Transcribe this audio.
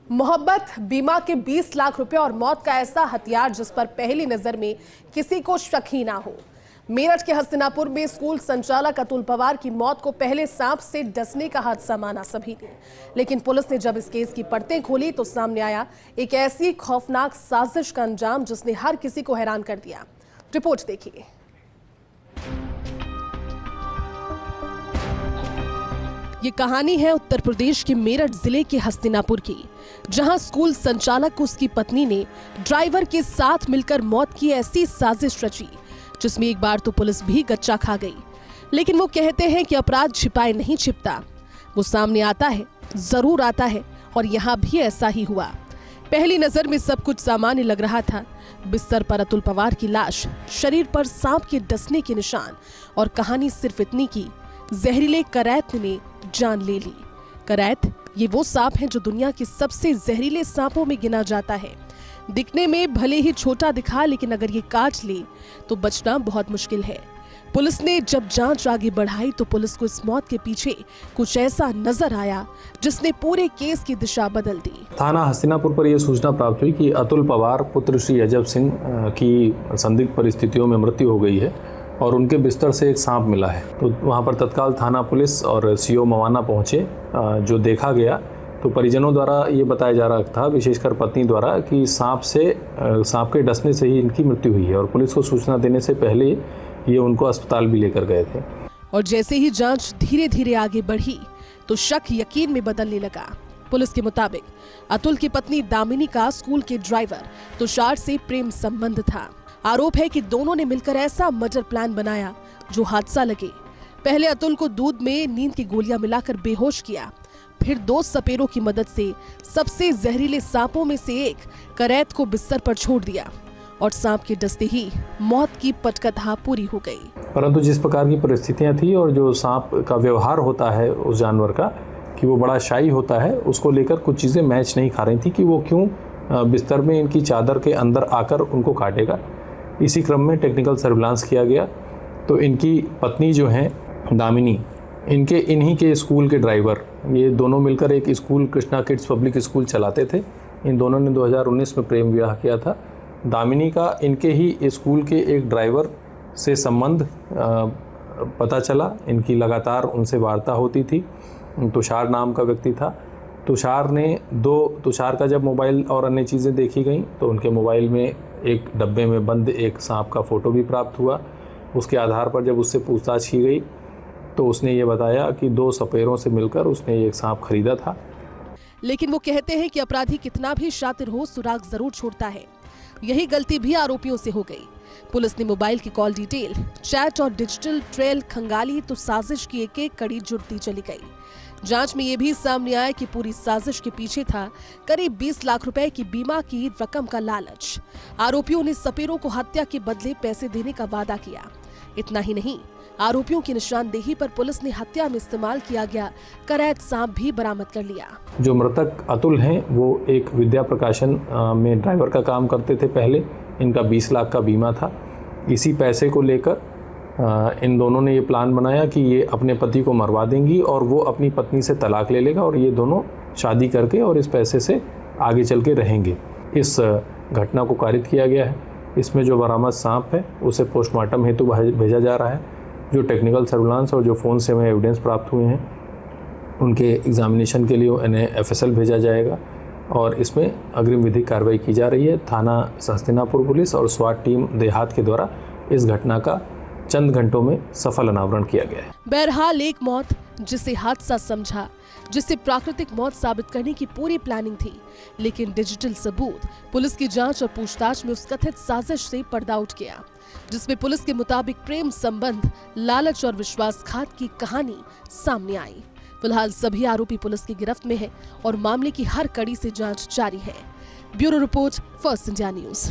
मोहब्बत, बीमा के 20 लाख रुपए और मौत का ऐसा हथियार जिस पर पहली नजर में किसी को शक ही ना हो। मेरठ के हस्तिनापुर में स्कूल संचालक अतुल पवार की मौत को पहले सांप से डसने का हादसा माना सभी ने, लेकिन पुलिस ने जब इस केस की परतें खोली तो सामने आया एक ऐसी खौफनाक साजिश का अंजाम जिसने हर किसी को हैरान कर दिया। रिपोर्ट देखिए। ये कहानी है उत्तर प्रदेश के मेरठ जिले के हस्तिनापुर की, जहां स्कूल संचालक को उसकी पत्नी ने ड्राइवर के साथ मिलकर मौत की ऐसी साजिश रची जिसमें एक बार तो पुलिस भी गच्चा खा गई। लेकिन वो कहते हैं कि अपराध छिपाए नहीं छिपता, वो सामने आता है, जरूर आता है, और यहाँ भी ऐसा ही हुआ। पहली नजर में सब कुछ सामान्य लग रहा था। बिस्तर पर अतुल पवार की लाश, शरीर पर सांप के डसने के निशान, और कहानी सिर्फ इतनी की जहरीले करैत ने जान ले ली। करैत ये वो सांप है जो दुनिया के सबसे जहरीले सांपों में गिना जाता है। दिखने में भले ही छोटा दिखा, लेकिन अगर ये काट ले तो बचना बहुत मुश्किल है। पुलिस ने जब जांच आगे बढ़ाई तो पुलिस को इस मौत के पीछे कुछ ऐसा नजर आया जिसने पूरे केस की दिशा बदल दी। थाना हस्तिनापुर पर यह सूचना प्राप्त हुई कि अतुल पवार पुत्र श्री अजब सिंह की संदिग्ध परिस्थितियों में मृत्यु हो गई है और उनके बिस्तर से एक सांप मिला है। तो वहाँ पर तत्काल थाना पुलिस और सीओ मवाना पहुँचे। जो देखा गया तो परिजनों द्वारा ये बताया जा रहा था, विशेषकर पत्नी द्वारा, कि सांप के डसने से ही इनकी मृत्यु हुई है और पुलिस को सूचना देने से पहले ये उनको अस्पताल भी लेकर गए थे। और जैसे ही जांच धीरे धीरे आगे बढ़ी तो शक यकीन में बदलने लगा। पुलिस के मुताबिक अतुल की पत्नी दामिनी का स्कूल के ड्राइवर तुषार से प्रेम संबंध था। आरोप है कि दोनों ने मिलकर ऐसा मर्डर प्लान बनाया जो हादसा लगे। पहले अतुल को दूध में नींद की गोलियां मिलाकर बेहोश किया, फिर 2 सपेरों की मदद से सबसे जहरीले सांपों में से एक करैत को बिस्तर पर छोड़ दिया और सांप के डसते ही मौत की पटकथा पूरी हो गई। परंतु जिस प्रकार की परिस्थितियां थी और जो सांप का व्यवहार होता है उस जानवर का, कि वो बड़ा शाई होता है, उसको लेकर कुछ चीज़ें मैच नहीं खा रही थी कि वो क्यों बिस्तर में इनकी चादर के अंदर आकर उनको काटेगा। इसी क्रम में टेक्निकल सर्विलांस किया गया तो इनकी पत्नी जो हैं दामिनी, इन्हीं के स्कूल के ड्राइवर, ये दोनों मिलकर एक school Krishna kids public school चलाते थे। इन दोनों ने 2019 में प्रेम विवाह किया था। दामिनी का इनके ही स्कूल के एक ड्राइवर से संबंध पता चला। इनकी लगातार उनसे वार्ता होती थी। तुषार नाम का व्यक्ति था। तुषार का जब मोबाइल और अन्य चीज़ें देखी गई तो उनके मोबाइल में एक डब्बे में बंद एक सांप का फ़ोटो भी प्राप्त हुआ। उसके आधार पर जब उससे पूछताछ की गई तो उसने ये बताया कि 2 सपेरों से मिलकर उसने एक सांप खरीदा था। लेकिन वो कहते हैं कि अपराधी कितना भी शातिर हो, सुराग जरूर छोड़ता है। यही गलती भी आरोपियों से हो गई। पुलिस ने मोबाइल की कॉल डिटेल, चैट और डिजिटल ट्रेल खंगाली तो साजिश की एक कड़ी जुड़ती चली गई। जांच में यह भी सामने आया कि पूरी साजिश के पीछे था करीब 20 लाख रुपए की बीमा की रकम का लालच। आरोपियों ने सपेरों को हत्या के बदले पैसे देने का वादा किया। इतना ही नहीं, आरोपियों की निशानदेही पर पुलिस ने हत्या में इस्तेमाल किया गया करैत सांप भी बरामद कर लिया। जो मृतक अतुल हैं वो एक विद्या प्रकाशन में ड्राइवर का काम करते थे। पहले इनका 20 लाख का बीमा था। इसी पैसे को लेकर इन दोनों ने ये प्लान बनाया कि ये अपने पति को मरवा देंगी और वो अपनी पत्नी से तलाक ले लेगा और ये दोनों शादी करके और इस पैसे से आगे चल के रहेंगे। इस घटना को कारित किया गया है। इसमें जो बरामद सांप है उसे पोस्टमार्टम हेतु भेजा जा रहा है। जो टेक्निकल सर्विलांस और जो फ़ोन से हमें एविडेंस प्राप्त हुए हैं उनके एग्जामिनेशन के लिए इन्हें FSL भेजा जाएगा और इसमें अग्रिम विधिक कार्रवाई की जा रही है। थाना हस्तिनापुर पुलिस और स्वाट टीम देहात के द्वारा इस घटना का चंद घंटों में सफल अनावरण किया गया है। बहरहाल एक मौत जिसे हादसा समझा, जिसे प्राकृतिक मौत साबित करने की पूरी प्लानिंग थी, लेकिन डिजिटल सबूत पुलिस की जांच और पूछताछ में उस कथित साजिश से पर्दा उठ गया, जिसमें पुलिस के मुताबिक प्रेम संबंध, लालच और विश्वासघात की कहानी सामने आई। फिलहाल सभी आरोपी पुलिस की गिरफ्त में है और मामले की हर कड़ी से जांच जारी है। Bureau report, first India news.